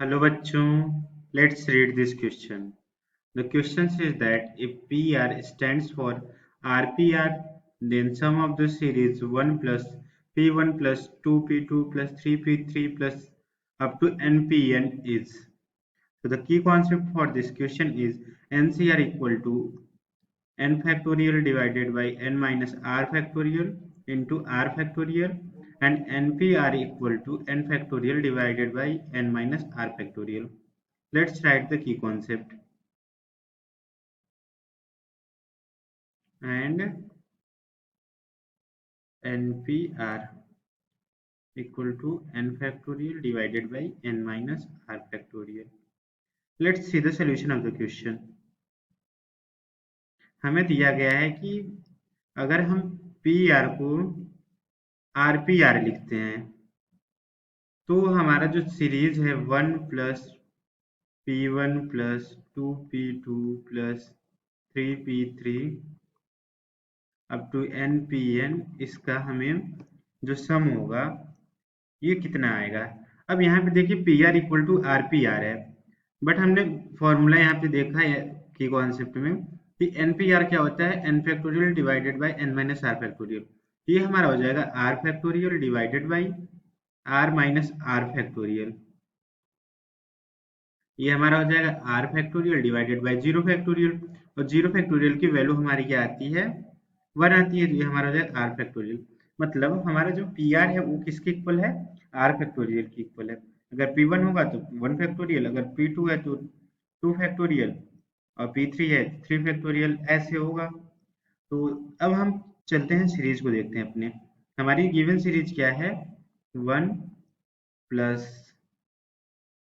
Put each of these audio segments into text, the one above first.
Hello bachchon, let's read this question. The question says that if PR stands for RPR, then sum of the series 1 plus P1 plus 2P2 plus 3P3 plus up to NPN is. So the key concept for this question is NCR equal to n factorial divided by n minus r factorial into r factorial and npr equal to n factorial divided by n minus r factorial. Let's write the key concept. And npr equal to n factorial divided by n minus r factorial. Let's see the solution of the question. हमें दिया गया है कि अगर हम P R को are लिखते हैं तो हमारा जो सीरीज है 1 plus P1 plus 2P2 plus 3P3 up to NPN, इसका हमें जो सम होगा ये कितना आएगा। अब यहाँ पे देखिए PR इक्वल टू RPR है, बट हमने फॉर्मूला यहाँ पे देखा है कि कॉन्सेप्ट में कि NPR क्या होता है, n factorial divided by n minus r factorial. ये हमारा हो जाएगा r factorial divided by r minus r factorial. ये हमारा हो जाएगा r factorial divided by 0 factorial, और 0 फैक्टोरियल की वैल्यू हमारी क्या आती है, 1 आती है। तो ये हमारा हो जाएगा r फैक्टोरियल। मतलब हमारा जो PR है वो किसके इक्वल है, r फैक्टोरियल की इक्वल है। अगर P1 होगा तो 1 फैक्टोरियल, अगर P2 है तो 2 फैक्टोरियल, और P3 है 3 फैक्टोरियल, ऐसे होगा। तो अब हम चलते हैं सीरीज को देखते हैं अपने। हमारी गिवन सीरीज क्या है, 1 प्लस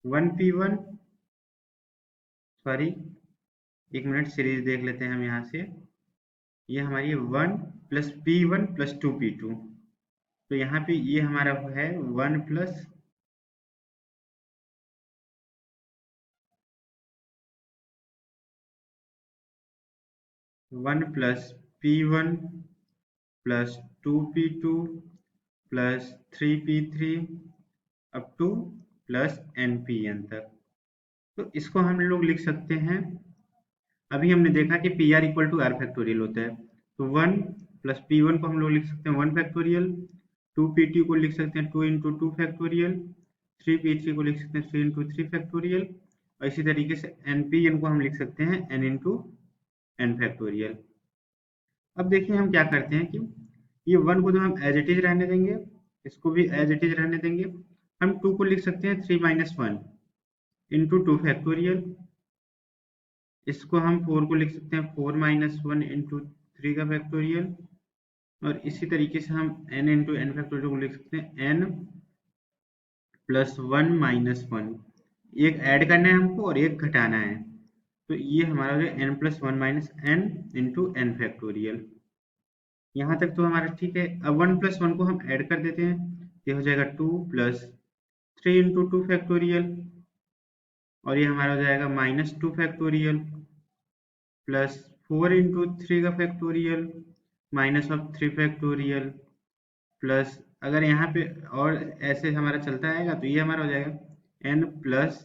1P1, सॉरी एक मिनट, सीरीज देख लेते हैं हम यहाँ से। ये हमारी 1 प्लस P1 प्लस 2P2, तो यहाँ पे ये हमारा है 1 plus P1 plus 2P2 plus 3P3 up two plus NPN तक। तो इसको हम लोग लिख सकते हैं, अभी हमने देखा कि PR equal to R factorial होता है, तो 1 प्लस P1 को हम लोग लिख सकते हैं 1 फैक्टोरियल, 2P2 को लिख सकते हैं 2 इंटू 2 फैक्टोरियल, 3P3 को लिख सकते हैं 3 इंटू 3 फैक्टोरियल, और इसी तरीके से NPN को हम लिख सकते हैं n इंटू n फैक्टोरियल। अब देखिए हम क्या करते हैं कि ये 1 को तो हम एज इट इज रहने देंगे, इसको भी एज इट इज रहने देंगे। हम 2 को लिख सकते हैं 3 माइनस 1 इंटू 2 फैक्टोरियल, इसको हम 4 को लिख सकते हैं 4 माइनस 1 इंटू 3 का फैक्टोरियल, और इसी तरीके से हम n इंटू n फैक्टोरियल को लिख सकते हैं n प्लस 1 माइनस 1। एक ऐड करना है हमको और एक घटाना है, तो ये हमारा हो जाएगा n plus 1 minus n into n factorial. यहाँ तक तो हमारा ठीक है। अब 1 प्लस 1 को हम ऐड कर देते हैं, ये हो जाएगा 2 प्लस 3 इंटू 2 फैक्टोरियल, और ये हमारा हो जाएगा माइनस 2 फैक्टोरियल प्लस 4 इंटू 3 का factorial minus of 3 factorial, plus अगर यहाँ पे और ऐसे हमारा चलता आएगा तो ये हमारा हो जाएगा n प्लस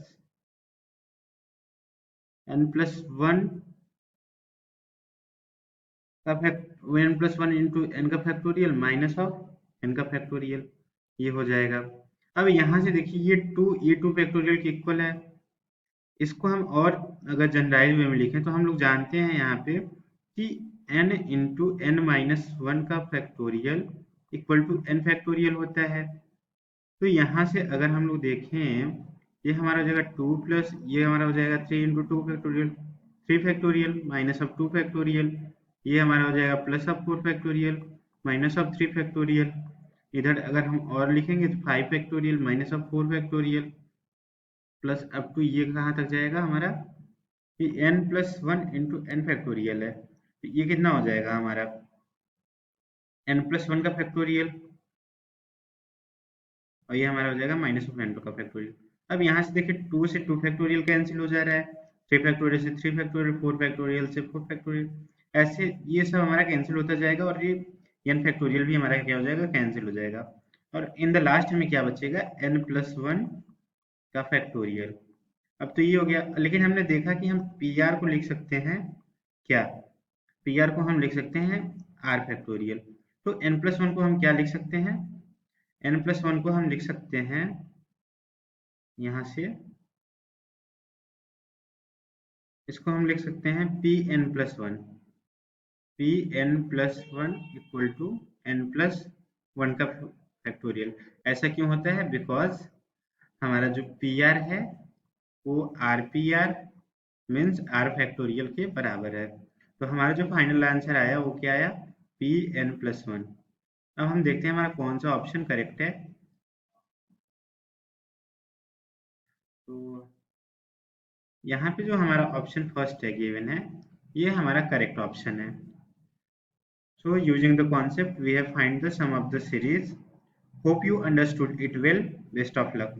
1 का n प्लस 1 इंटू n का फैक्टोरियल माइनस ऑफ n का फैक्टोरियल, ये हो जाएगा। अब यहाँ से देखिए ये 2 फैक्टोरियल के इक्वल है। इसको हम और अगर जनरलाइज वे में लिखें तो हम लोग जानते हैं यहाँ पे कि n इंटू n माइनस 1 का factorial equal to n factorial होता है। तो यहाँ से अगर हम लोग देखें, ये हमारा हो जाएगा 2 प्लस ये हमारा हो जाएगा 3 into 2 factorial 3 factorial minus of 2 factorial, ये हमारा हो जाएगा plus of 4 factorial minus of 3 factorial. इधर अगर हम और लिखेंगे तो 5 factorial minus of 4 factorial, plus up to ये कहाँ तक जाएगा हमारा, ये n plus 1 into n factorial है, तो ये कितना हो जाएगा हमारा n प्लस 1 का फैक्टोरियल, और ये हमारा हो जाएगा माइनस ऑफ n का फैक्टोरियल। अब यहाँ से देखिए 2 से 2 फैक्टोरियल कैंसिल हो जा रहा है, 3 फैक्टोरियल से 3 फैक्टोरियल, 4 फैक्टोरियल से 4 फैक्टोरियल, ऐसे ये सब हमारा कैंसिल होता जाएगा, और ये n फैक्टोरियल भी हमारा क्या हो जाएगा, कैंसिल हो जाएगा। और इन द लास्ट हमें क्या बचेगा, n प्लस 1 का फैक्टोरियल। अब तो ये हो गया, लेकिन हमने देखा कि हम पी आर को लिख सकते हैं क्या, पी आर को हम लिख सकते हैं आर फैक्टोरियल। तो एन प्लस वन को हम क्या लिख सकते हैं, एन प्लस वन को हम लिख सकते हैं यहाँ से, इसको हम लिख सकते हैं P N plus one, P N plus one equal to N plus one का फैक्टोरियल। ऐसा क्यों होता है, बिकॉज हमारा जो पी आर है वो R P R means R factorial के बराबर है। तो हमारा जो फाइनल आंसर आया वो क्या आया, पी एन प्लस वन। अब हम देखते हैं हमारा कौन सा ऑप्शन करेक्ट है। तो यहाँ पे जो हमारा ऑप्शन फर्स्ट है गिवन है, ये हमारा करेक्ट ऑप्शन है। So using the concept, we have find the sum of the series. Hope you understood it well. Best of luck.